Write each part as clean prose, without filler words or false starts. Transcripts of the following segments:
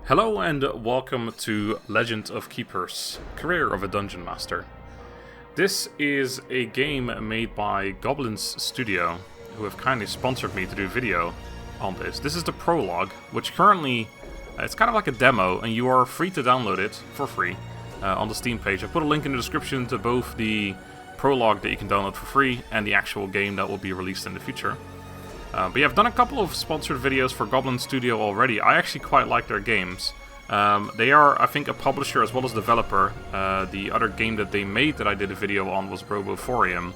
Hello and welcome to Legend of Keepers, Career of a Dungeon Master. This is a game made by Goblins Studio, who have kindly sponsored me to do a video on this. This is the Prologue, which currently, it's kind of like a demo, and you are free to download it for free on the Steam page. I put a link in the description to both the Prologue that you can download for free and the actual game that will be released in the future. But yeah, I've done a couple of sponsored videos for Goblin Studio already. I actually quite like their games. They are, I think, a publisher as well as developer. The other game that they made that I did a video on was Robophorium.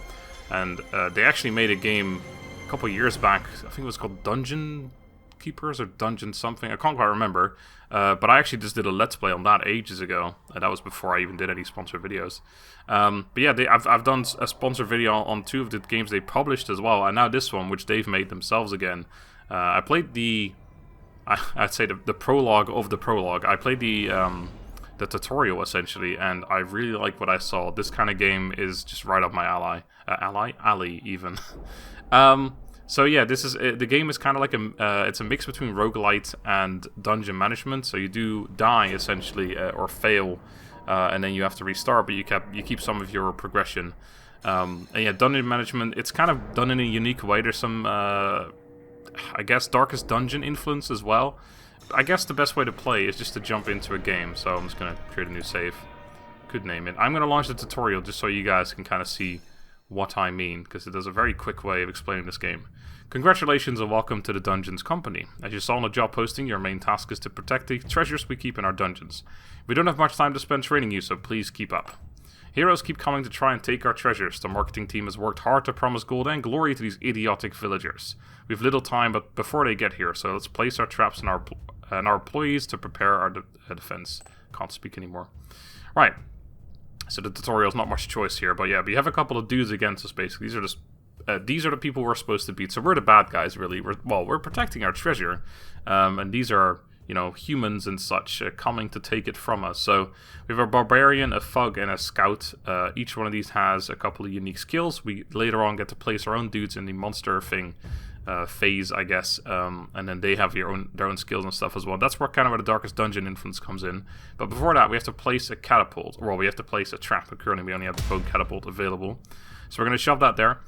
And they actually made a game a couple years back. I think it was called Dungeon Keepers or Dungeon something. I can't quite remember. But I actually just did a Let's Play on that ages ago. That was before I even did any sponsored videos. But yeah, I've done a sponsored video on two of the games they published as well. And now this one, which they've made themselves again. I played I'd say the prologue of the prologue. I played the tutorial essentially, and I really like what I saw. This kind of game is just right up my alley even. So yeah, this is the game is kind of like it's a mix between roguelite and dungeon management. So you do die essentially or fail, and then you have to restart, but you keep some of your progression. And yeah, dungeon management, it's kind of done in a unique way. There's some I guess Darkest Dungeon influence as well. I guess the best way to play is just to jump into a game. So I'm just gonna create a new save. Could name it. I'm gonna launch the tutorial just so you guys can kind of see what I mean, because it does a very quick way of explaining this game. Congratulations and welcome to the Dungeons Company. As you saw in the job posting, your main task is to protect the treasures we keep in our dungeons. We don't have much time to spend training you, so please keep up. Heroes keep coming to try and take our treasures. The marketing team has worked hard to promise gold and glory to these idiotic villagers. We have little time but before they get here, so let's place our traps and our employees to prepare our defense. Can't speak anymore. Right. So the tutorial's not much choice here, but yeah, we have a couple of dudes against us basically. These are the people we're supposed to beat. So we're the bad guys, really. We're protecting our treasure, and these are, humans and such coming to take it from us. So we have a barbarian, a thug, and a scout. Each one of these has a couple of unique skills. We later on get to place our own dudes in the monster phase, I guess, and then they have their own skills and stuff as well. That's where the Darkest Dungeon influence comes in. But before that, we have to place a catapult, or we have to place a trap. But currently, we only have the bone catapult available, so we're going to shove that there.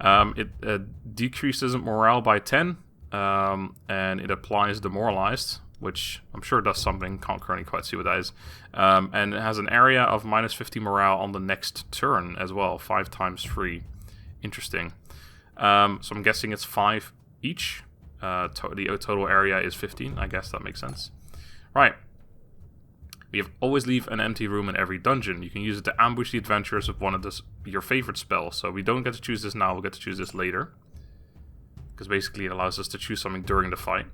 It decreases morale by 10, and it applies demoralized, which I'm sure does something. Can't currently quite see what that is. And it has an area of minus 50 morale on the next turn as well, 5 times free. Interesting. So I'm guessing it's 5 each. The total area is 15. I guess that makes sense. Right. We have always leave an empty room in every dungeon. You can use it to ambush the adventurers with one of your favorite spells. So we don't get to choose this now. We'll get to choose this later, because basically it allows us to choose something during the fight.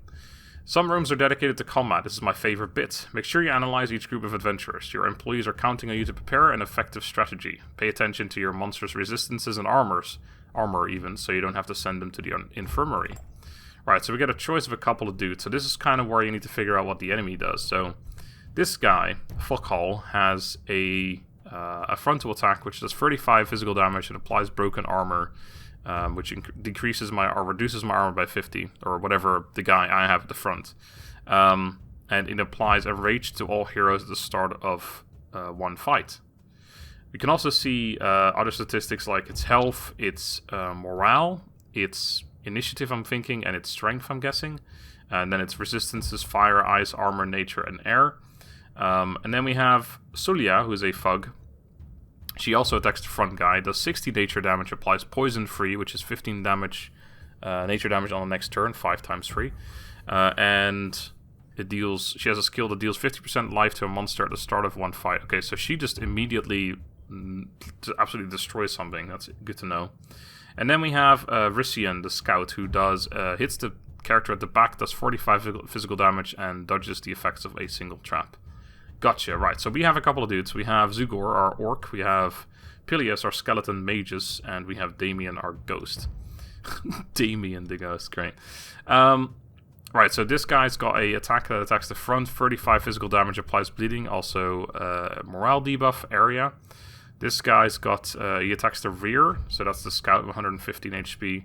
Some rooms are dedicated to combat. This is my favorite bit. Make sure you analyze each group of adventurers. Your employees are counting on you to prepare an effective strategy. Pay attention to your monsters' resistances and armor even, so you don't have to send them to the infirmary. Right, so we get a choice of a couple of dudes. So this is kind of where you need to figure out what the enemy does. So this guy, Fuckhall, has a frontal attack which does 35 physical damage and applies broken armor, which decreases or reduces my armor by 50, or whatever the guy I have at the front. And it applies a rage to all heroes at the start of one fight. We can also see other statistics like its health, its morale, its initiative, I'm thinking, and its strength, I'm guessing. And then its resistances, fire, ice, armor, nature, and air. And then we have Sulia, who is a thug. She also attacks the front guy, does 60 nature damage, applies poison free, which is 15 damage, nature damage on the next turn, 5 times free. And she has a skill that deals 50% life to a monster at the start of one fight. Okay, so she just immediately absolutely destroys something. That's good to know. And then we have Rissian, the scout, who does hits the character at the back, does 45 physical damage, and dodges the effects of a single trap. Gotcha, right. So we have a couple of dudes. We have Zugor, our orc. We have Pilius, our skeleton magus. And we have Damien, our ghost. Damien the ghost, great. Right, so this guy's got a attack that attacks the front. 35 physical damage, applies bleeding. Also, morale debuff area. This guy's got, he attacks the rear. So that's the scout with 115 HP.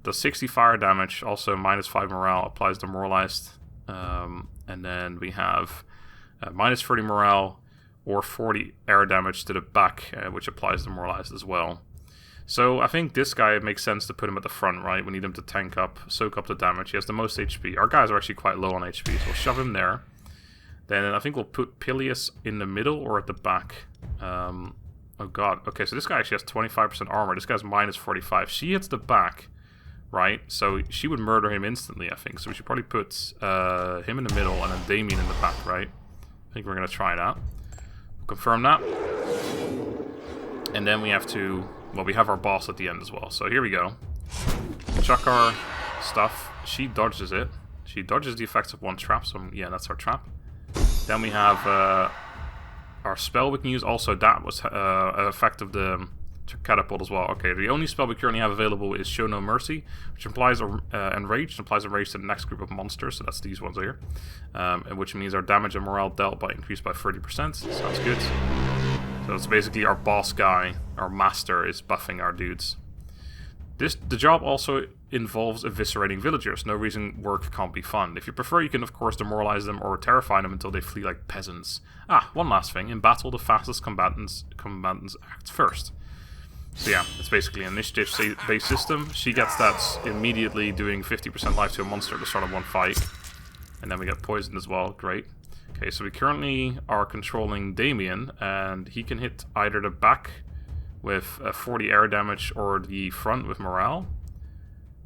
Does 60 fire damage. Also, minus 5 morale. Applies demoralized. And then we have minus 30 morale or 40 air damage to the back, which applies to Demoralized as well. So I think this guy, it makes sense to put him at the front, right? We need him to tank up, soak up the damage. He has the most HP. Our guys are actually quite low on HP, so we'll shove him there. Then I think we'll put Peleus in the middle or at the back. Oh god. Okay, so this guy actually has 25% armor. This guy's minus 45. She hits the back, right? So she would murder him instantly, I think. So we should probably put him in the middle and then Damien in the back, right? I think we're going to try that. We'll confirm that. And then we have to... Well, we have our boss at the end as well. So here we go. Chuck our stuff. She dodges it. She dodges the effects of one trap. So yeah, that's our trap. Then we have our spell we can use. Also, that was an effect of the catapult as well. Okay, the only spell we currently have available is Show No Mercy, which implies Enraged. Applies Enraged to the next group of monsters. So that's these ones here. Which means our damage and morale dealt by increased by 30%. Sounds good. So it's basically our boss guy, our master, is buffing our dudes. The job also involves eviscerating villagers. No reason work can't be fun. If you prefer, you can of course demoralize them or terrify them until they flee like peasants. One last thing. In battle, the fastest combatants act first. So yeah, it's basically an initiative-based system. She gets that immediately, doing 50% life to a monster at the start of one fight. And then we get poisoned as well. Great. Okay, so we currently are controlling Damien, and he can hit either the back with 40 air damage or the front with morale.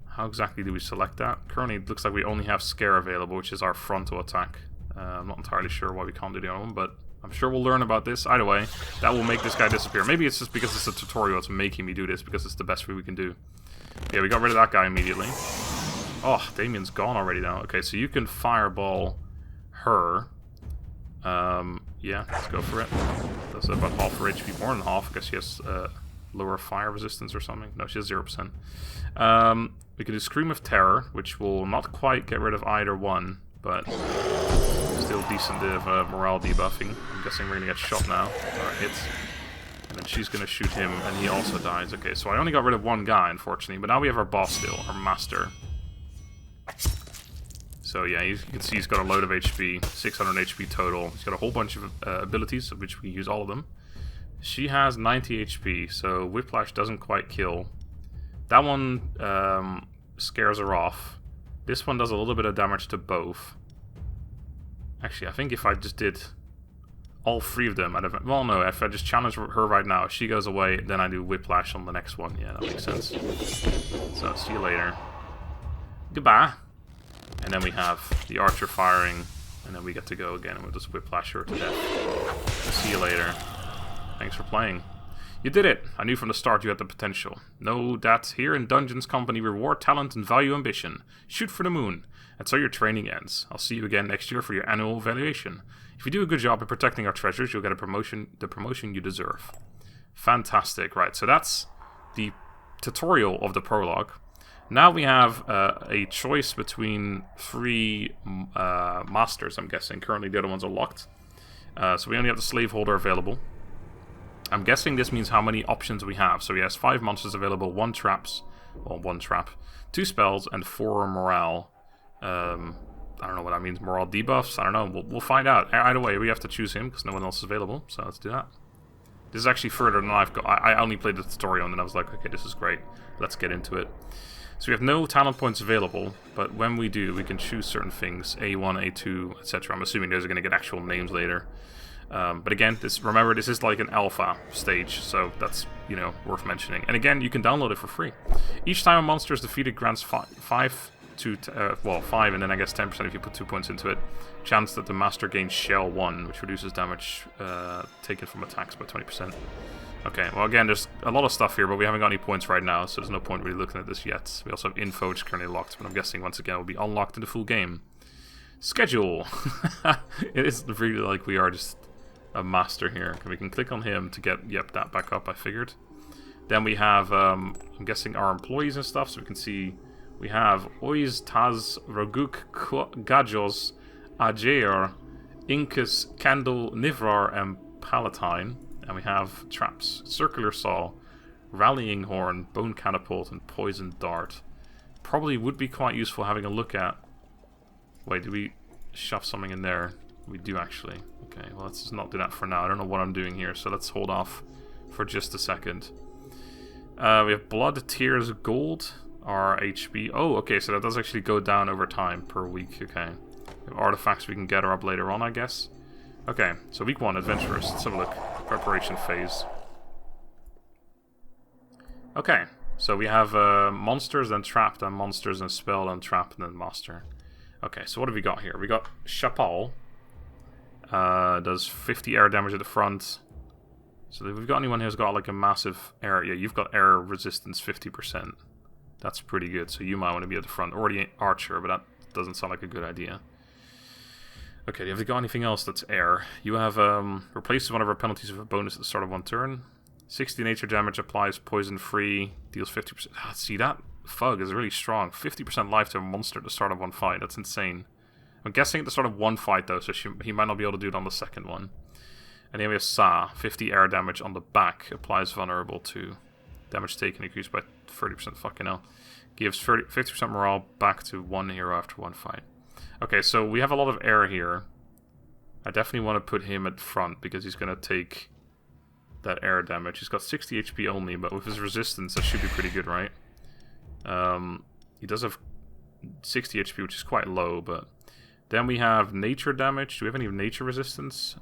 How exactly do we select that? Currently it looks like we only have Scare available, which is our frontal attack. I'm not entirely sure why we can't do the other one, but I'm sure we'll learn about this. Either way, that will make this guy disappear. Maybe it's just because it's a tutorial, it's making me do this, because it's the best way we can do. Yeah, we got rid of that guy immediately. Oh, Damien's gone already now. Okay, so you can fireball her. Yeah, let's go for it. That's about half her HP, more than half. I guess she has lower fire resistance or something. No, she has 0%. We can do Scream of Terror, which will not quite get rid of either one, but still decent bit of morale debuffing. I'm guessing we're going to get shot now, or hit. And then she's going to shoot him, and he also dies. Okay, so I only got rid of one guy, unfortunately, but now we have our boss still, our master. So yeah, you can see he's got a load of HP, 600 HP total. He's got a whole bunch of abilities, of which we can use all of them. She has 90 HP, so Whiplash doesn't quite kill. That one scares her off. This one does a little bit of damage to both. Actually, I think if I just did all three of them, well no, if I just challenge her right now, if she goes away, then I do Whiplash on the next one. Yeah, that makes sense. So, see you later. Goodbye. And then we have the archer firing, and then we get to go again, and we'll just Whiplash her to death. See you later. Thanks for playing. You did it! I knew from the start you had the potential. Know that here in Dungeons Company reward talent and value ambition. Shoot for the moon. And so your training ends. I'll see you again next year for your annual evaluation. If you do a good job in protecting our treasures, you'll get a promotion, the promotion you deserve. Fantastic. Right, so that's the tutorial of the prologue. Now we have a choice between three masters, I'm guessing. Currently the other ones are locked. So we only have the slaveholder available. I'm guessing this means how many options we have. So he has 5 monsters available, 1 trap, 2 spells, and 4 morale. I don't know what that means. Morale debuffs? I don't know. We'll find out. Either way, we have to choose him because no one else is available. So let's do that. This is actually further than I've got. I only played the tutorial and then I was like, okay, this is great. Let's get into it. So we have no talent points available, but when we do, we can choose certain things. A1, A2, etc. I'm assuming those are going to get actual names later. But again, remember, this is like an alpha stage, so that's, worth mentioning. And again, you can download it for free. Each time a monster is defeated grants 5 and then I guess 10% if you put 2 points into it. Chance that the master gains Shell 1, which reduces damage taken from attacks by 20%. Okay, well again, there's a lot of stuff here, but we haven't got any points right now, so there's no point really looking at this yet. We also have info, which is currently locked, but I'm guessing once again it will be unlocked in the full game. Schedule! It is really like we are just a master here. We can click on him to get, that back up, I figured. Then we have, I'm guessing, our employees and stuff, so we can see we have Oiz Taz Roguk Gajos Ajer Incus Candle Nivrar and Palatine. And we have traps, circular saw, rallying horn, bone catapult, and poison dart. Probably would be quite useful having a look at. Wait, shove something in there. We do actually. Okay, well let's just not do that for now. I don't know what I'm doing here, so let's hold off for just a second. We have blood, tears, gold, our HP. Oh, okay, so that does actually go down over time per week. Okay. We have artifacts we can gather up later on, I guess. Okay, so week 1, adventurers. Let's have a look. Preparation phase. Okay, so we have monsters, then trap, then monsters, then spell, then trap, and then master. Okay, so what have we got here? We got Chapal. Does 50 air damage at the front. So if we've got anyone who's got like a massive air... Yeah, you've got air resistance 50%. That's pretty good, so you might want to be at the front. Or the archer, but that doesn't sound like a good idea. Okay, have they got anything else that's air? You have replaces one of our penalties with a bonus at the start of 1 turn. 60 nature damage, applies poison free, deals 50%. Ah, see, that Fug is really strong. 50% life to a monster at the start of 1 fight. That's insane. I'm guessing at the start of 1 fight though, so he might not be able to do it on the second one. And then we have Sa, 50 air damage on the back, applies vulnerable to damage taken, increased by 30%. Fucking hell. Gives 50% morale back to 1 hero after 1 fight. Okay, so we have a lot of air here. I definitely want to put him at front because he's going to take that air damage. He's got 60 HP only, but with his resistance, that should be pretty good, right? He does have 60 HP, which is quite low, but... Then we have nature damage. Do we have any nature resistance?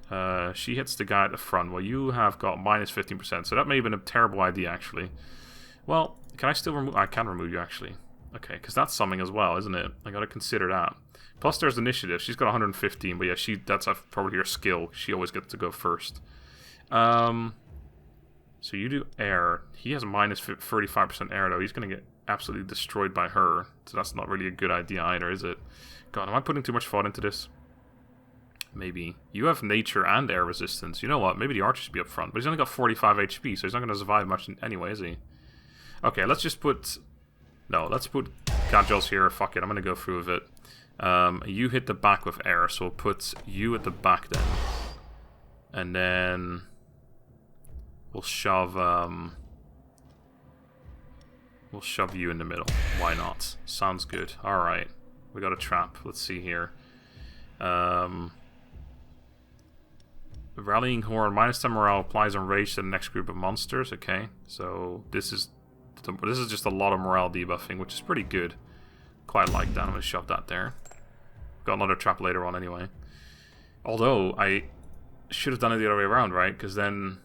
She hits the guy at the front. Well, you have got minus 15%, so that may have been a terrible idea, actually. Well, can I still remove... I can remove you, actually. Okay, because that's something as well, isn't it? I gotta consider that. Plus, there's initiative. She's got 115, but yeah, that's probably her skill. She always gets to go first. So you do air. He has minus 35% air, though. He's gonna get absolutely destroyed by her. So that's not really a good idea either, is it? God, am I putting too much thought into this? Maybe. You have nature and air resistance. You know what? Maybe the archer should be up front. But he's only got 45 HP, so he's not going to survive much anyway, is he? Okay, let's just put... No, let's put Gadgels here. Fuck it, I'm going to go through with it. You hit the back with air, so we'll put you at the back then. And then... We'll shove... We'll shove you in the middle. Why not? Sounds good. Alright. We got a trap. Let's see here. Rallying Horn. Minus 10 morale applies on rage to the next group of monsters. Okay. So this is just a lot of morale debuffing, which is pretty good. Quite like that. I'm going to shove that there. Got another trap later on anyway. Although, I should have done it the other way around, right? Because then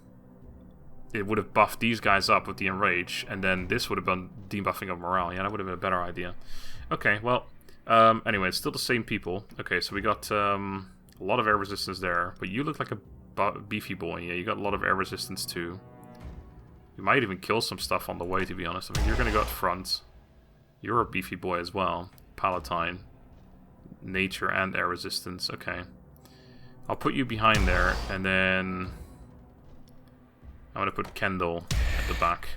it would have buffed these guys up with the enrage, and then this would have been debuffing of morale. Yeah, that would have been a better idea. Okay, well... anyway, it's still the same people. Okay, so we got a lot of air resistance there. But you look like a beefy boy. Yeah, you got a lot of air resistance too. You might even kill some stuff on the way, to be honest. I mean, you're going to go up front. You're a beefy boy as well. Palatine. Nature and air resistance. Okay. I'll put you behind there, and then... I'm going to put Kendall at the back.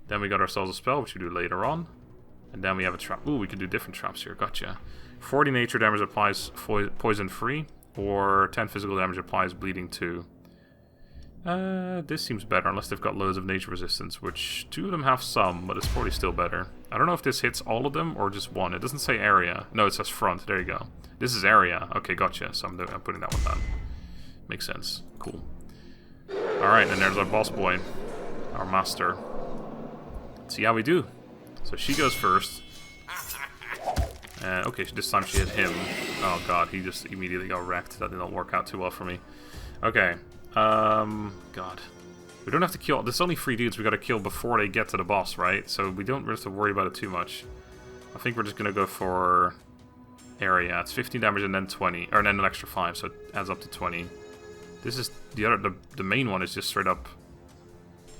Then we got ourselves a spell, which we do later on. And then we have a trap. Ooh, we can do different traps here. Gotcha. 40 nature damage applies poison free, or 10 physical damage applies bleeding 2. This seems better, unless they've got loads of nature resistance, which 2 of them have some, but it's probably still better. I don't know if this hits all of them or just one. It doesn't say area. No, it says front. There you go. This is area. Okay, gotcha. So I'm putting that one down. Makes sense. Cool. Alright, and there's our boss boy. Our master. Let's see how we do. So she goes first. Okay, this time she hit him. Oh god, he just immediately got wrecked. That did not work out too well for me. Okay. God. We don't have to kill... There's only 3 dudes we gotta kill before they get to the boss, right? So we don't have to worry about it too much. I think we're just gonna go for... area. It's 15 damage and then 20. Or then an extra 5, so it adds up to 20. This is... The main one is just straight up...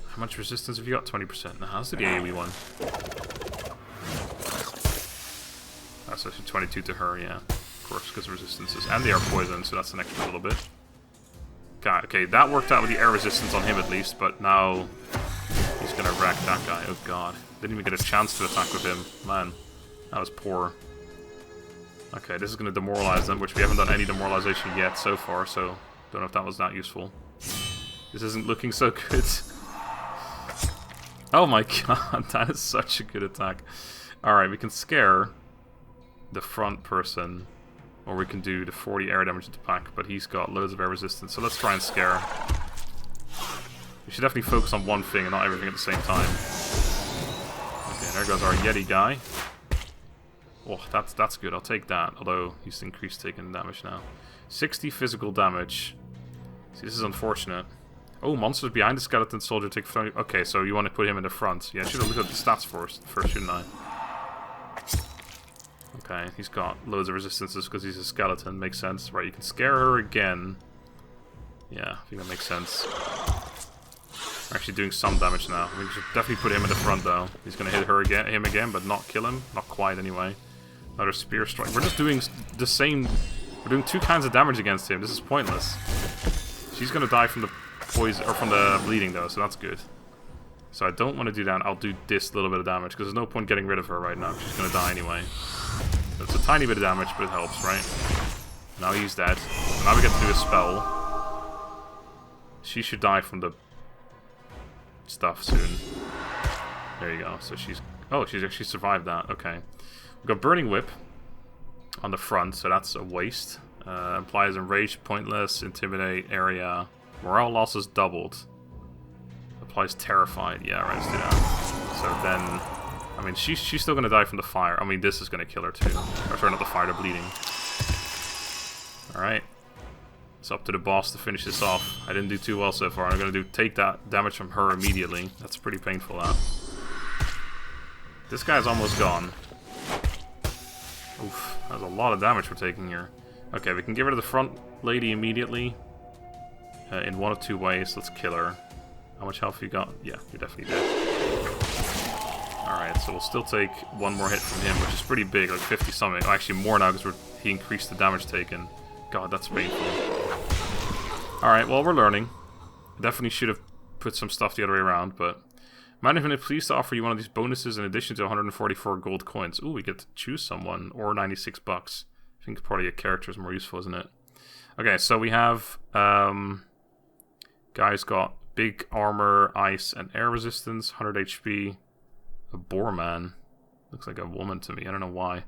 How much resistance have you got? 20%. Nah, let's do the AoE one. That's actually 22 to her, yeah. Of course, because of resistances. And they are poison, so that's an extra little bit. God, okay, that worked out with the air resistance on him at least, but now he's gonna wreck that guy. Oh god. Didn't even get a chance to attack with him. Man, that was poor. Okay, this is gonna demoralize them, which we haven't done any demoralization yet so far, so don't know if that was that useful. This isn't looking so good. Oh my god, that is such a good attack. Alright, we can scare the front person. Or we can do the 40 air damage into pack, but he's got loads of air resistance, so let's try and scare. We should definitely focus on one thing and not everything at the same time. Okay, there goes our Yeti guy. Oh, that's good, I'll take that, although he's increased taking damage now. 60 physical damage. See, this is unfortunate. Oh, monsters behind the skeleton soldier take 30... Okay, so you want to put him in the front. Yeah, I should have looked at the stats first, shouldn't I? Okay, he's got loads of resistances because he's a skeleton. Makes sense. Right, you can scare her again. Yeah, I think that makes sense. We're actually doing some damage now. We should definitely put him in the front, though. He's going to hit him again, but not kill him. Not quite, anyway. Another spear strike. We're just doing the same... We're doing 2 kinds of damage against him. This is pointless. She's going to die from the poison, or from the bleeding, though, so that's good. So I don't want to do that. I'll do this little bit of damage, because there's no point getting rid of her right now. She's going to die anyway. So it's a tiny bit of damage, but it helps, right? Now he's dead. So now we get to do a spell. She should die from the stuff soon. There you go. So she's... Oh, she's actually survived that. Okay. We've got Burning Whip on the front, so that's a waste. Implies Enraged, Pointless, Intimidate, Area. Morale loss is doubled. Applies Terrified. Yeah, right, let's do that. So then... I mean, she's still going to die from the fire. I mean, this is going to kill her too. Or sorry, not the fire, the bleeding. Alright. It's up to the boss to finish this off. I didn't do too well so far. I'm going to take that damage from her immediately. That's pretty painful, that. This guy's almost gone. Oof, that's a lot of damage we're taking here. Okay, we can get rid of the front lady immediately. In one of 2 ways. Let's kill her. How much health you got? Yeah, you're definitely dead. Alright, so we'll still take 1 more hit from him, which is pretty big, like 50 something. Oh, actually more now because he increased the damage taken. God, that's painful. Alright, well, we're learning. Definitely should have put some stuff the other way around, but... Management is pleased to offer you one of these bonuses in addition to 144 gold coins. Ooh, we get to choose someone, or 96 bucks. I think probably a character is more useful, isn't it? Okay, so we have... Guy's got big armor, ice, and air resistance, 100 HP. A boar man. Looks like a woman to me. I don't know why.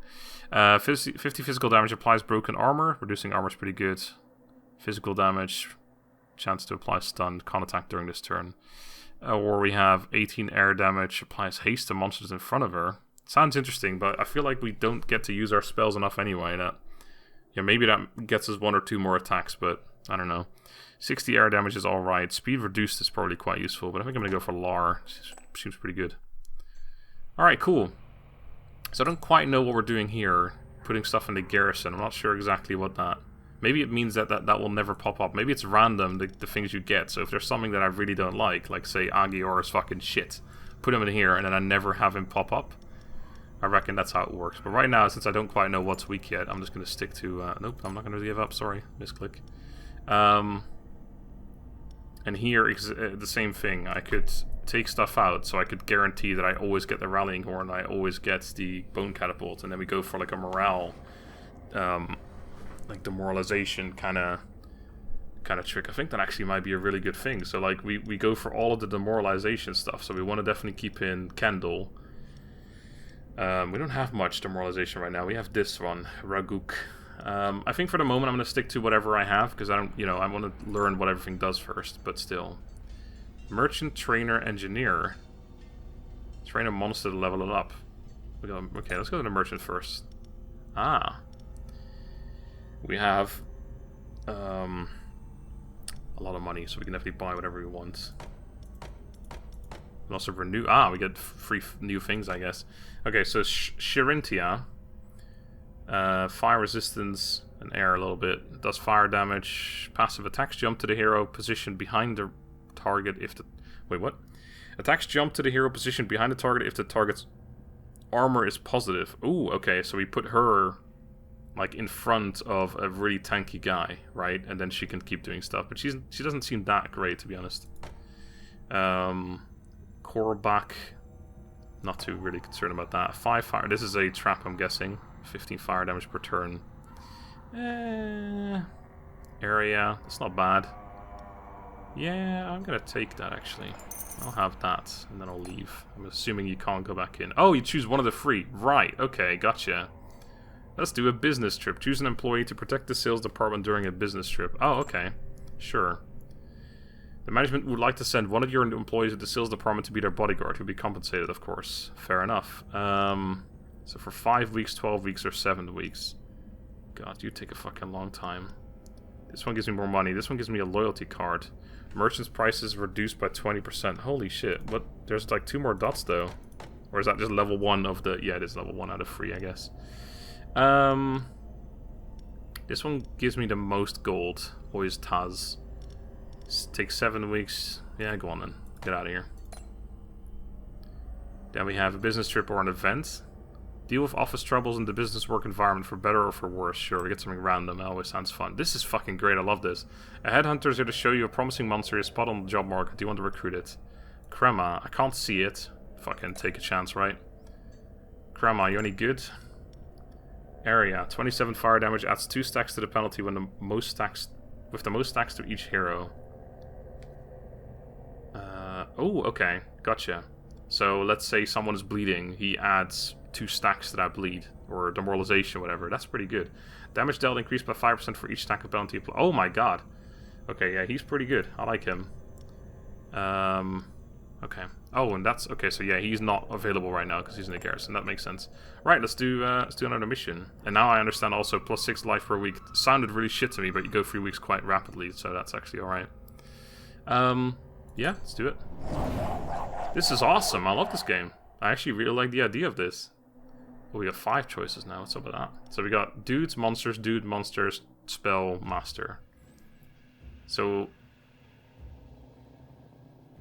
50 physical damage applies broken armor. Reducing armor is pretty good. Physical damage. Chance to apply stun. Can't attack during this turn. Or we have 18 air damage. Applies haste to monsters in front of her. Sounds interesting, but I feel like we don't get to use our spells enough anyway. Yeah, maybe that gets us 1 or 2 more attacks, but I don't know. 60 air damage is alright. Speed reduced is probably quite useful, but I think I'm going to go for Lar. Seems pretty good. Alright, cool. So I don't quite know what we're doing here. Putting stuff in the garrison. I'm not sure exactly what that... Maybe it means that will never pop up. Maybe it's random, the things you get. So if there's something that I really don't like say Agior is fucking shit, put him in here and then I never have him pop up. I reckon that's how it works. But right now, since I don't quite know what's weak yet, I'm just going to stick to... nope, I'm not going to give up. Sorry, misclick. And here, the same thing. I could take stuff out, so I could guarantee that I always get the Rallying Horn, I always get the Bone Catapult, and then we go for like a morale, like demoralization kind of trick. I think that actually might be a really good thing. So like we go for all of the demoralization stuff. So we want to definitely keep in Kendall. We don't have much demoralization right now. We have this one, Raguk. I think for the moment I'm going to stick to whatever I have because I don't, I want to learn what everything does first. But still, Merchant, Trainer, Engineer. Train a monster to level it up. Okay, let's go to the Merchant first. We have a lot of money, so we can definitely buy whatever we want. We also renew. We get free new things, I guess. Okay, so Shirintia. Fire resistance and air a little bit. Does fire damage. Passive attacks jump to the hero position behind the target if the... Wait, what? Attacks jump to the hero position behind the target if the target's armor is positive. Ooh, okay, so we put her like in front of a really tanky guy, right? And then she can keep doing stuff. But she doesn't seem that great, to be honest. Korobak, not too really concerned about that. 5 fire. This is a trap, I'm guessing. 15 fire damage per turn. Area. That's not bad. Yeah, I'm gonna take that actually. I'll have that, and then I'll leave. I'm assuming you can't go back in. Oh, you choose one of the 3. Right, okay, gotcha. Let's do a business trip. Choose an employee to protect the sales department during a business trip. Oh, okay. Sure. The management would like to send one of your employees to the sales department to be their bodyguard. Who'll be compensated, of course. Fair enough. So for 5 weeks, 12 weeks, or 7 weeks. God, you take a fucking long time. This one gives me more money. This one gives me a loyalty card. Merchant's prices reduced by 20%. Holy shit. What? There's like 2 more dots though. Or is that just level 1 of the... Yeah, it is level 1 out of 3, I guess. This one gives me the most gold. Always Taz. Takes 7 weeks. Yeah, go on then. Get out of here. Then we have a business trip or an event. Deal with office troubles in the business work environment for better or for worse. Sure, we get something random. That always sounds fun. This is fucking great. I love this. A headhunter is here to show you a promising monster you spot on the job market. Do you want to recruit it? Crema. I can't see it. Fucking take a chance, right? Crema, you any good? Area. 27 fire damage adds 2 stacks to the penalty when the most stacks... with the most stacks to each hero. Oh, okay. Gotcha. So let's say someone is bleeding. He adds 2 stacks to that bleed. Or demoralization, whatever. That's pretty good. Damage dealt increased by 5% for each stack of penalty. Oh my god. Okay, yeah, he's pretty good. I like him. Okay. Oh, and that's... Okay, so yeah, he's not available right now because he's in the garrison. That makes sense. Right, let's do another mission. And now I understand also +6 life per week. Sounded really shit to me, but you go 3 weeks quite rapidly, so that's actually alright. Yeah, let's do it. This is awesome. I love this game. I actually really like the idea of this. Oh, we got 5 choices now. What's up with that? So we got dudes, monsters, dude, monsters, spell, master. So...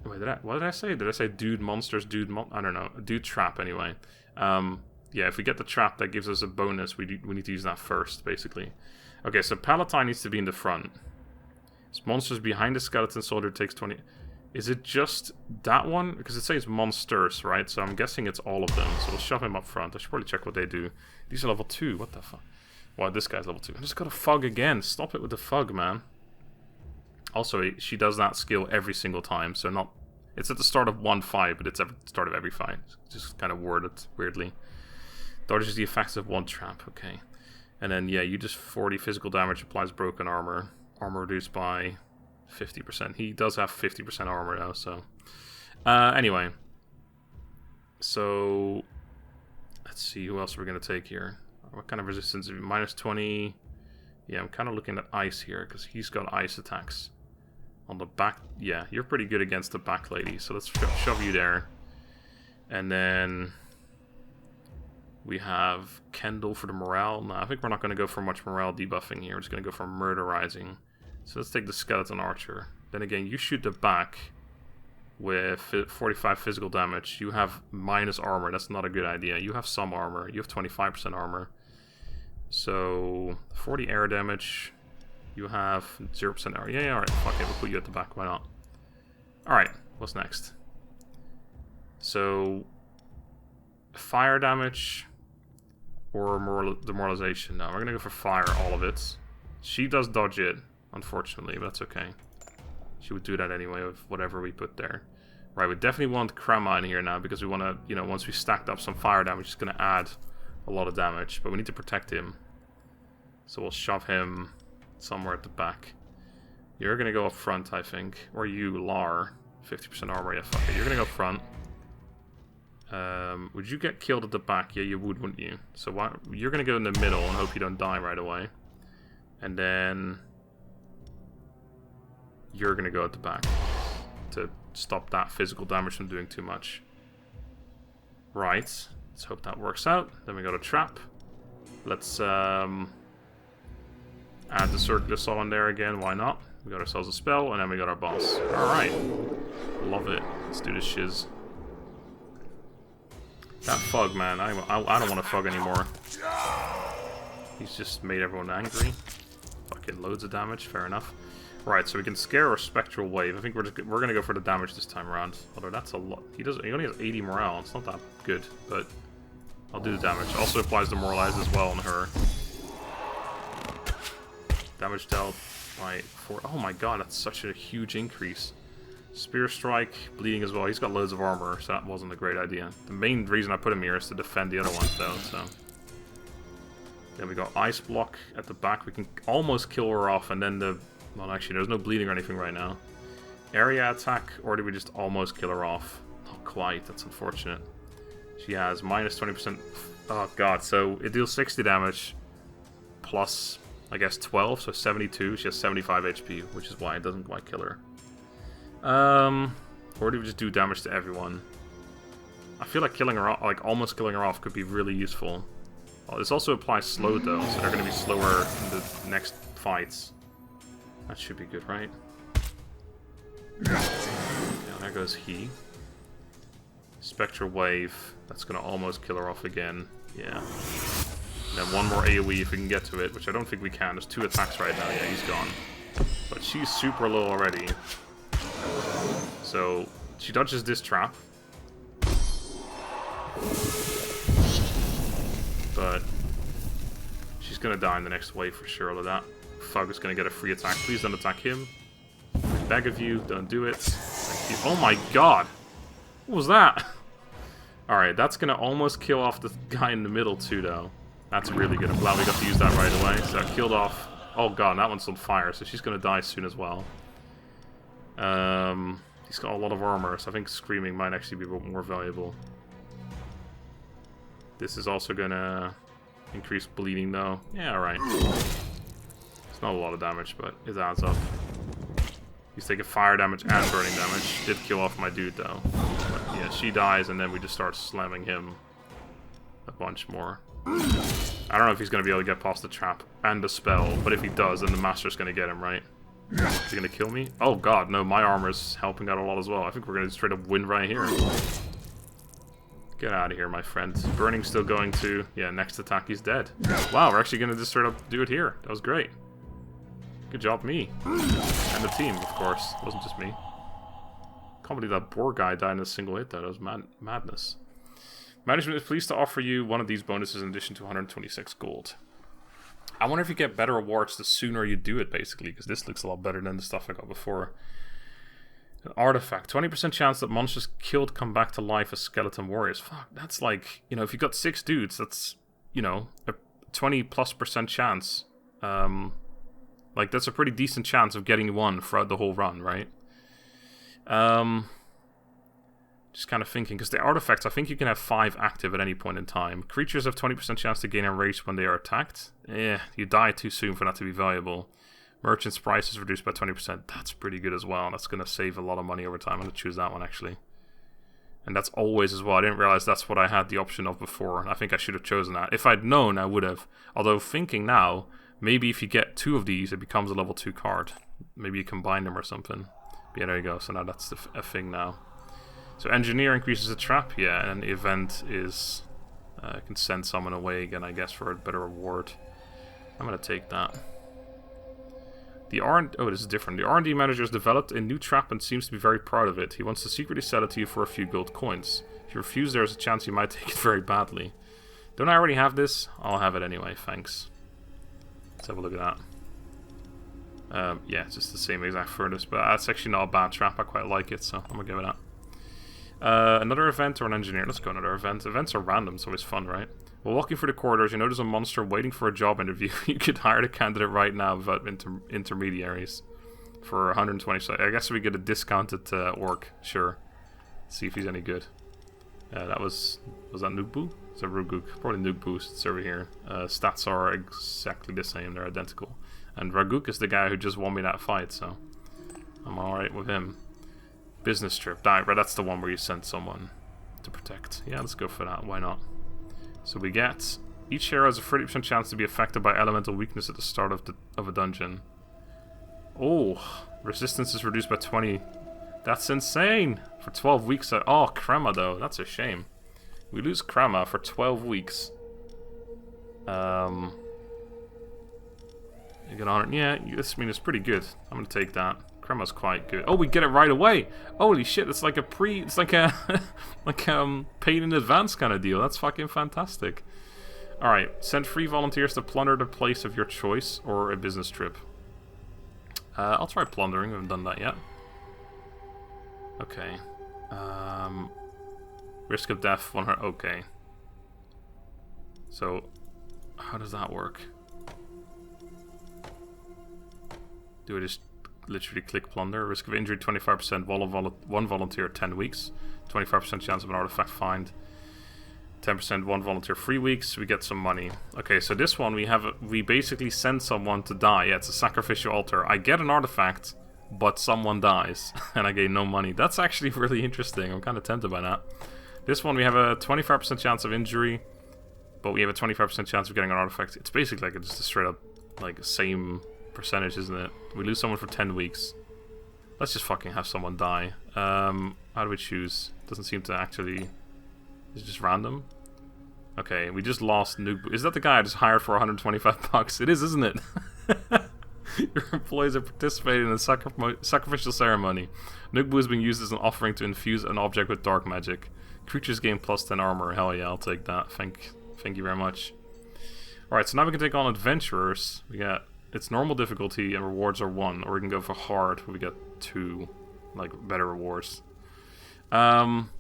Wait, what did I say? Did I say dude, monsters, dude, I don't know. Dude trap, anyway. Yeah, if we get the trap, that gives us a bonus. We need to use that first, basically. Okay, so Palatine needs to be in the front. It's monsters behind the skeleton soldier takes 20... Is it just that one? Because it says monsters, right? So I'm guessing it's all of them. So we'll shove him up front. I should probably check what they do. These are level 2. What the fuck? Wow, this guy's level 2. I just got a fug again. Stop it with the fug, man. Also, she does that skill every single time. So not... It's at the start of one fight, but it's at the start of every fight. It's just kind of worded weirdly. Dodges the effects of 1 trap. Okay. And then, yeah, you just 40 physical damage, applies broken armor. Armor reduced by... 50%. He does have 50% armor now, so... anyway. So... Let's see, who else are we going to take here? What kind of resistance? -20... Yeah, I'm kind of looking at ice here, because he's got ice attacks. On the back... Yeah, you're pretty good against the back lady, so let's shove you there. And then... We have Kendall for the morale. No, I think we're not going to go for much morale debuffing here. We're just going to go for murderizing. So let's take the skeleton archer. Then again, you shoot the back with 45 physical damage. You have minus armor. That's not a good idea. You have some armor. You have 25% armor. So 40 air damage. You have 0% armor. Yeah, alright. Fuck it. We'll put you at the back. Why not? Alright. What's next? So fire damage or demoralization. No, we're going to go for fire, all of it. She does dodge it. Unfortunately, but that's okay. She would do that anyway with whatever we put there. Right, we definitely want Crema in here now because we want to, you know, once we stacked up some fire damage, it's going to add a lot of damage. But we need to protect him. So we'll shove him somewhere at the back. You're going to go up front, I think. Or you, Lar. 50% armor, yeah, fuck it. You're going to go front. Would you get killed at the back? Yeah, you would, wouldn't you? So you're going to go in the middle and hope you don't die right away. And then... You're going to go at the back to stop that physical damage from doing too much. Right. Let's hope that works out. Then we got a trap. Let's add the circular saw in there again. Why not? We got ourselves a spell, and then we got our boss. Alright. Love it. Let's do this shiz. That fug, man. I don't want to fug anymore. He's just made everyone angry. Fucking loads of damage. Fair enough. Right, so we can scare our Spectral Wave. I think we're going to go for the damage this time around. Although that's a lot. He only has 80 morale. It's not that good, but I'll do the damage. Also applies Demoralize as well on her. Damage dealt by 4. Oh my god, that's such a huge increase. Spear Strike, bleeding as well. He's got loads of armor, so that wasn't a great idea. The main reason I put him here is to defend the other ones, though, so... Then we got Ice Block at the back. We can almost kill her off, and then the... Well, actually, there's no bleeding or anything right now. Area attack, or do we just almost kill her off? Not quite, that's unfortunate. She has minus 20%. Oh god, so it deals 60 damage plus, I guess, 12, so 72. She has 75 HP, which is why it doesn't quite kill her. Or do we just do damage to everyone? I feel like killing her off, like almost killing her off, could be really useful. Well, this also applies slow though, so they're going to be slower in the next fights. That should be good, right? Yeah, there goes he. Spectral Wave, that's going to almost kill her off again. Yeah. Then one more AoE if we can get to it, which I don't think we can. There's 2 attacks right now. Yeah, he's gone. But she's super low already. So, she dodges this trap. But she's going to die in the next wave for sure. Although that Fug is going to get a free attack. Please don't attack him. I beg of you, don't do it. Thank you. Oh my god! What was that? Alright, that's going to almost kill off the guy in the middle too, though. That's really good. I'm glad we got to use that right away. So that killed off... Oh god, that one's on fire, so she's going to die soon as well. He's got a lot of armor, so I think Screaming might actually be a bit more valuable. This is also going to increase bleeding, though. Yeah, alright. It's not a lot of damage, but it adds up. He's taking fire damage and burning damage. Did kill off my dude, though. But yeah, she dies, and then we just start slamming him a bunch more. I don't know if he's going to be able to get past the trap and the spell, but if he does, then the Master's going to get him, right? Is he going to kill me? Oh god, no, my armor's helping out a lot as well. I think we're going to straight up win right here. Get out of here, my friend. Burning's still going to... Yeah, next attack, he's dead. Wow, we're actually going to just straight up do it here. That was great. Good job, me. And the team, of course. It wasn't just me. Can't believe that boar guy died in a single hit, though. That was madness. Management is pleased to offer you one of these bonuses in addition to 126 gold. I wonder if you get better rewards the sooner you do it, basically, because this looks a lot better than the stuff I got before. An artifact. 20% chance that monsters killed come back to life as skeleton warriors. Fuck, that's like, you know, if you got 6 dudes, that's, you know, a 20+% chance. Like, that's a pretty decent chance of getting one throughout the whole run, right? Just kind of thinking, because the artifacts, I think you can have 5 active at any point in time. Creatures have 20% chance to gain a race when they are attacked. You die too soon for that to be valuable. Merchant's price is reduced by 20%. That's pretty good as well. That's going to save a lot of money over time. I'm going to choose that one, actually. And that's always as well. I didn't realize that's what I had the option of before. I think I should have chosen that. If I'd known, I would have. Although, thinking now, maybe if you get 2 of these, it becomes a level 2 card. Maybe you combine them or something. But yeah, there you go. So now that's a thing now. So Engineer increases the trap, yeah, and the event is... can send someone away again, I guess, for a better reward. I'm going to take that. The oh, this is different. The R&D manager has developed a new trap and seems to be very proud of it. He wants to secretly sell it to you for a few gold coins. If you refuse, there's a chance you might take it very badly. Don't I already have this? I'll have it anyway, thanks. Let's have a look at that. Yeah, it's just the same exact furnace, but that's actually not a bad trap. I quite like it, so I'm going to give it that. Another event or an engineer? Let's go another event. Events are random, it's always fun, right? While walking through the corridors, you notice a monster waiting for a job interview. You could hire the candidate right now without intermediaries for 120. So I guess we get a discounted orc. Sure. See if he's any good. That was that Nugbu? It's a Ruguk. Probably Nug boosts over here. Stats are exactly the same. They're identical. And Raguk is the guy who just won me that fight, so I'm alright with him. Business trip. Right, that's the one where you send someone to protect. Yeah, let's go for that. Why not? So we get... Each hero has a 30% chance to be affected by elemental weakness at the start of a dungeon. Oh, resistance is reduced by 20. That's insane! For 12 weeks. Oh, Crema though. That's a shame. We lose Crema for 12 weeks. You get on it. Yeah, this it's pretty good. I'm gonna take that. Crema's quite good. Oh, we get it right away. Holy shit! It's like a It's like a paid in advance kind of deal. That's fucking fantastic. All right, send free volunteers to plunder the place of your choice or a business trip. I'll try plundering. I haven't done that yet. Okay. Risk of death 100. Okay. So How does that work? Do I just literally click plunder? Risk of injury 25%, one volunteer 10 weeks. 25% chance of an artifact find. 10% one volunteer 3 weeks. We get some money. Okay, so this one we basically send someone to die. Yeah, it's a sacrificial altar. I get an artifact, but someone dies, and I gain no money. That's actually really interesting. I'm kind of tempted by that. This one we have a 25% chance of injury, but we have a 25% chance of getting an artifact. It's basically like just a straight up like same percentage, isn't it? We lose someone for 10 weeks. Let's just fucking have someone die. How do we choose? Doesn't seem to actually... Is it just random? Okay, we just lost Nuke. Is that the guy I just hired for 125 bucks? It is, isn't it? Your employees are participating in a sacrificial ceremony. Nuke is being used as an offering to infuse an object with dark magic. Creatures gain plus 10 armor. Hell yeah, I'll take that. Thank you very much. Alright, so now we can take on adventurers. We got... It's normal difficulty and rewards are 1, or we can go for hard where we get 2, like, better rewards. I'm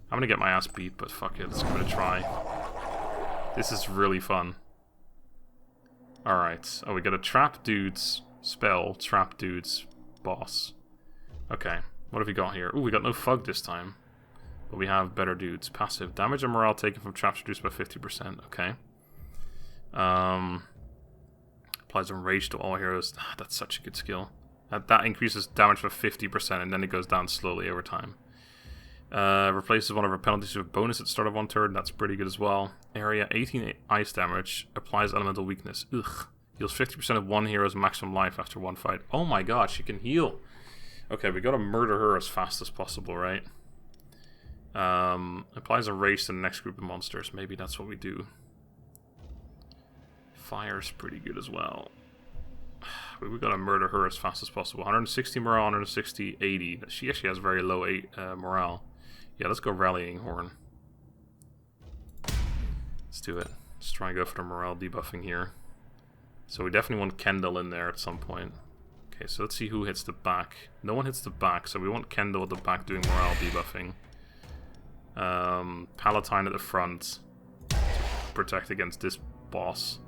gonna get my ass beat, but fuck it, let's give it a try. This is really fun. Alright, oh, we got a trap dudes spell, trap dudes boss. Okay, what have we got here? Ooh, we got no fug this time. But we have better dudes. Passive, damage and morale taken from traps reduced by 50%, okay. Applies enrage to all heroes. Ah, that's such a good skill. That increases damage by 50% and then it goes down slowly over time. Replaces one of our penalties with a bonus at the start of one turn. That's pretty good as well. Area 18 ice damage. Applies elemental weakness. Ugh. Heals 50% of one hero's maximum life after one fight. Oh my god, she can heal. Okay, we gotta murder her as fast as possible, right? Applies a race to the next group of monsters. Maybe that's what we do. Fire's pretty good as well. We gotta murder her as fast as possible. 160 morale, 160, 80. She actually has very low morale. Yeah, let's go Rallying Horn. Let's do it. Let's try and go for the morale debuffing here. So we definitely want Kendall in there at some point. Okay, so let's see who hits the back. No one hits the back, so we want Kendall at the back doing morale debuffing. Palatine at the front to protect against this boss.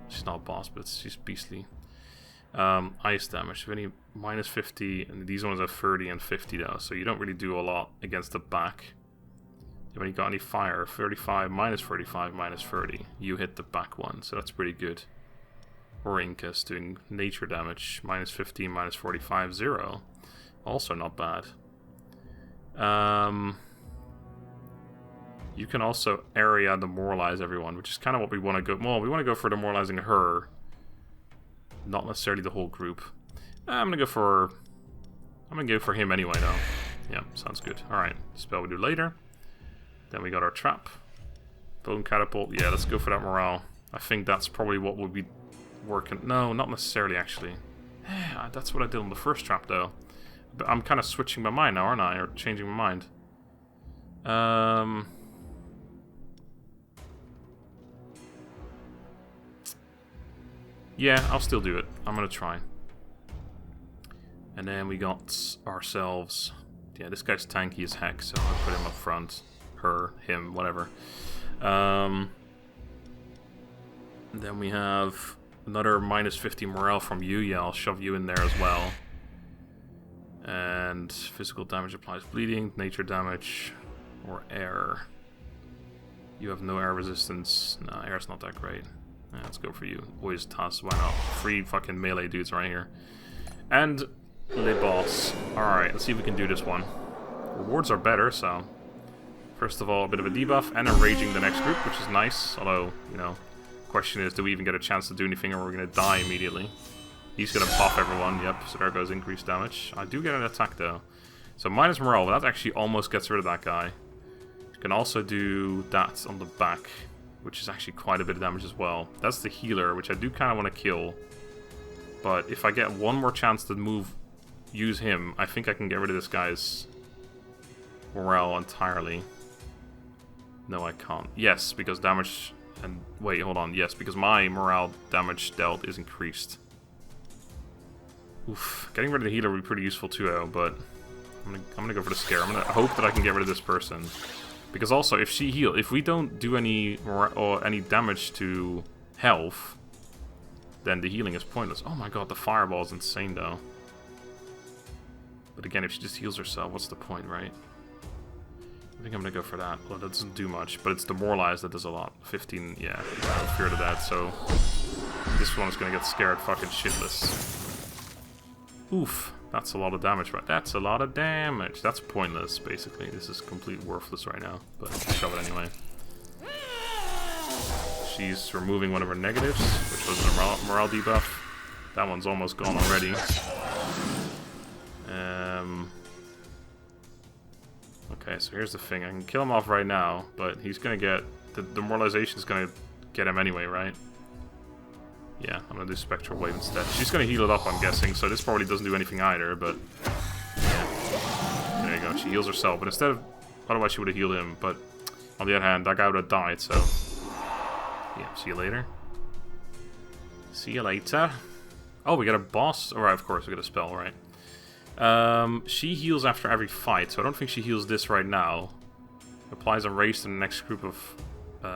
She's not a boss, but she's beastly. Ice damage, so any minus 50, and these ones have 30 and 50 though, so you don't really do a lot against the back. When you got any fire, 35, minus 45, minus 30, you hit the back one, so that's pretty good. Orinkus doing nature damage, minus 15, minus 45, 0. Also not bad. You can also area demoralize everyone, which is kind of what we want to go. Well, we want to go for demoralizing her, not necessarily the whole group. I'm gonna go for him anyway, though. Yeah, sounds good. All right, spell we do later. Then we got our trap, bone catapult. Yeah, let's go for that morale. I think that's probably what would be working. No, not necessarily actually. That's what I did on the first trap, though. But I'm kind of switching my mind now, aren't I? Or changing my mind. Yeah, I'll still do it. I'm gonna try. And then we got ourselves... Yeah, this guy's tanky as heck, so I'll put him up front. Her, him, whatever. Then we have another minus 50 morale from you. Yeah, I'll shove you in there as well. And physical damage applies bleeding, nature damage, or air. You have no air resistance. No, air's not that great. Yeah, let's go for you. Always toss, why not? 3 fucking melee dudes right here. And the boss. Alright, let's see if we can do this one. Rewards are better, so... First of all, a bit of a debuff and enraging the next group, which is nice. Although, you know, question is, do we even get a chance to do anything or we're going to die immediately? He's going to buff everyone, yep, so there goes increased damage. I do get an attack, though. So minus morale, but that actually almost gets rid of that guy. You can also do that on the back, which is actually quite a bit of damage as well. That's the healer, which I do kind of want to kill. But if I get one more chance to use him, I think I can get rid of this guy's morale entirely. No, I can't. Yes, because damage... And wait, hold on. Yes, because my morale damage dealt is increased. Oof. Getting rid of the healer would be pretty useful too, though, but I'm gonna go for the scare. I'm gonna hope that I can get rid of this person. Because also, if we don't do any damage to health, then the healing is pointless. Oh my god, the fireball is insane though. But again, if she just heals herself, what's the point, right? I think I'm gonna go for that. Well, that doesn't do much, but it's demoralized that does a lot. 15, yeah, I'm feared of that, so this one is gonna get scared fucking shitless. Oof, that's a lot of damage, right? That's a lot of damage. That's pointless, basically. This is complete worthless right now, but shove it anyway. She's removing one of her negatives, which was a morale debuff. That one's almost gone already. Okay, so here's the thing. I can kill him off right now, but he's gonna get... The demoralization is gonna get him anyway, right? Yeah, I'm gonna do Spectral Wave instead. She's gonna heal it up, I'm guessing, so this probably doesn't do anything either, but... Yeah. There you go, she heals herself, but instead of... Otherwise she would have healed him, but... On the other hand, that guy would have died, so... Yeah, see you later. See you later. Oh, we got a boss? Alright, of course, we got a spell, right. She heals after every fight, so I don't think she heals this right now. Applies a race to the next group of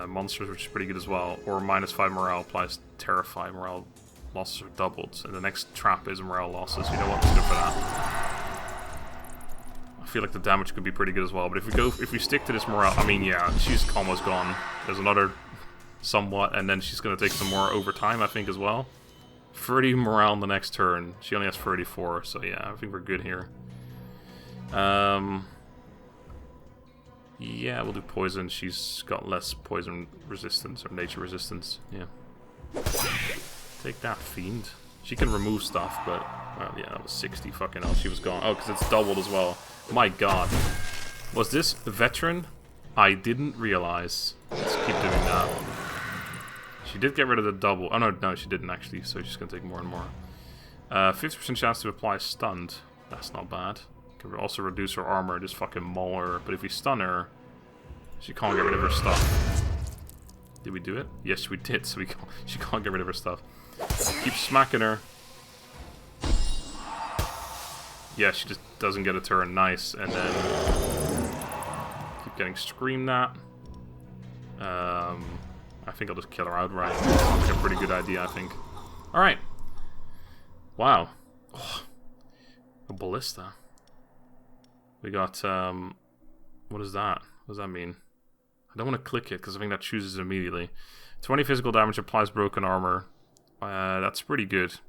monsters, which is pretty good as well. Or -5 morale applies Terrify. Morale losses are doubled. And the next trap is morale losses. You know what? Let's go for that. I feel like the damage could be pretty good as well. But if we stick to this morale, I mean, yeah, she's almost gone. There's another somewhat, and then she's gonna take some more overtime, I think, as well. 30 morale on the next turn. She only has 34, so yeah, I think we're good here. Yeah, we'll do poison. She's got less poison resistance or nature resistance. Yeah. Take that, fiend. She can remove stuff, but well, yeah, that was 60. Fucking hell, she was gone. Oh, because it's doubled as well. My god, was this veteran? I didn't realize. Let's keep doing that. She did get rid of the double. Oh, no, she didn't actually, so she's going to take more and more. 50% chance to apply stunned. That's not bad. Can also reduce her armor, just fucking maul her. But if we stun her, she can't get rid of her stuff. Did we do it? Yes, we did, so she can't get rid of her stuff. Keep smacking her. Yeah, she just doesn't get a turn. Nice. And then keep getting screamed at. I think I'll just kill her outright. That's a pretty good idea, I think. Alright. Wow. Oh, a ballista. We got, what is that? What does that mean? I don't want to click it, because I think that chooses it immediately. 20 physical damage applies broken armor. That's pretty good.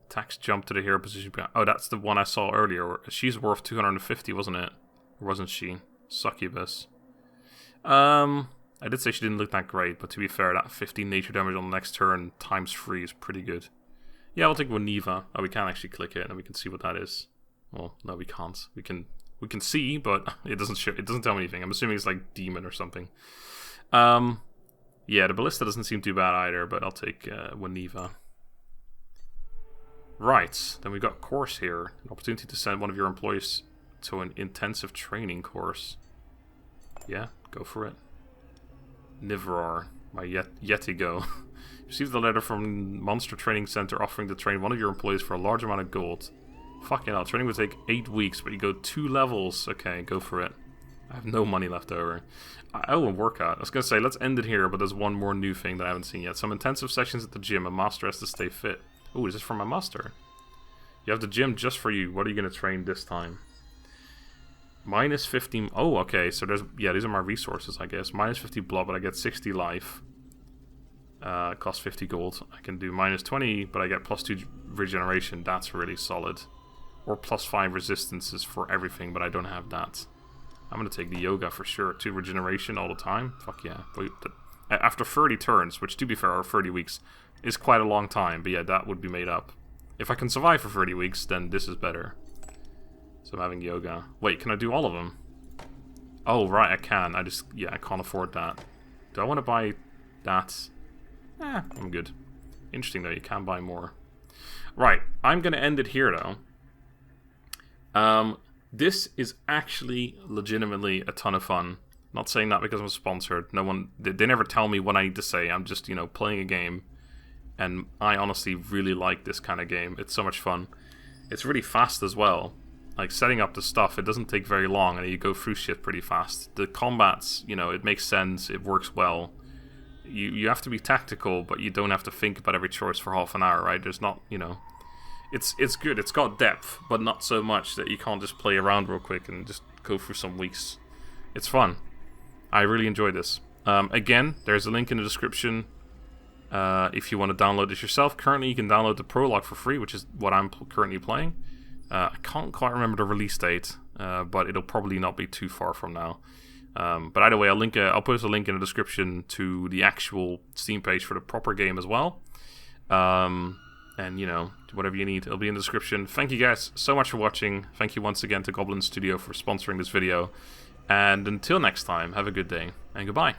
Attacks jump to the hero position. Oh, that's the one I saw earlier. She's worth 250, wasn't it? Or wasn't she? Succubus. I did say she didn't look that great, but to be fair, that 15 nature damage on the next turn times 3 is pretty good. Yeah, I'll take Waniva. Oh, we can actually click it, and we can see what that is. Well, no, we can't. We can see, but it doesn't show. It doesn't tell me anything. I'm assuming it's like demon or something. Yeah, the ballista doesn't seem too bad either, but I'll take Waniva. Right, then we got course here. An opportunity to send one of your employees to an intensive training course. Yeah, go for it. Nivrar, my Yetigo. Received a letter from Monster Training Center offering to train one of your employees for a large amount of gold. Fucking hell, training would take 8 weeks, but you go 2 levels. Okay, go for it. I have no money left over. Oh, a workout. I was going to say, let's end it here, but there's one more new thing that I haven't seen yet. Some intensive sections at the gym. A master has to stay fit. Oh, is this for my master? You have the gym just for you. What are you going to train this time? Minus 15... Oh, okay, so there's... Yeah, these are my resources, I guess. Minus 50 blood, but I get 60 life. Cost 50 gold. I can do minus 20, but I get plus 2 regeneration. That's really solid. Or plus 5 resistances for everything, but I don't have that. I'm going to take the yoga for sure. 2 regeneration all the time. Fuck yeah. After 30 turns, which to be fair are 30 weeks, is quite a long time. But yeah, that would be made up. If I can survive for 30 weeks, then this is better. So I'm having yoga. Wait, can I do all of them? Oh, right, I can. I can't afford that. Do I want to buy that? I'm good. Interesting, though. You can buy more. Right, I'm going to end it here, though. This is actually legitimately a ton of fun. Not saying that because I'm sponsored. No one... They never tell me what I need to say. I'm just, playing a game. And I honestly really like this kind of game. It's so much fun. It's really fast as well. Like, setting up the stuff, it doesn't take very long, and you go through shit pretty fast. The combats, you know, it makes sense, it works well. You have to be tactical, but you don't have to think about every choice for half an hour, right? There's not, you know... It's good, it's got depth, but not so much that you can't just play around real quick and just go through some weeks. It's fun. I really enjoy this. Again, there's a link in the description if you want to download this yourself. Currently, you can download the Prologue for free, which is what I'm currently playing. I can't quite remember the release date, but it'll probably not be too far from now. But either way, I'll post a link in the description to the actual Steam page for the proper game as well. And, you know, whatever you need, it'll be in the description. Thank you guys so much for watching. Thank you once again to Goblin Studio for sponsoring this video. And until next time, have a good day, and goodbye.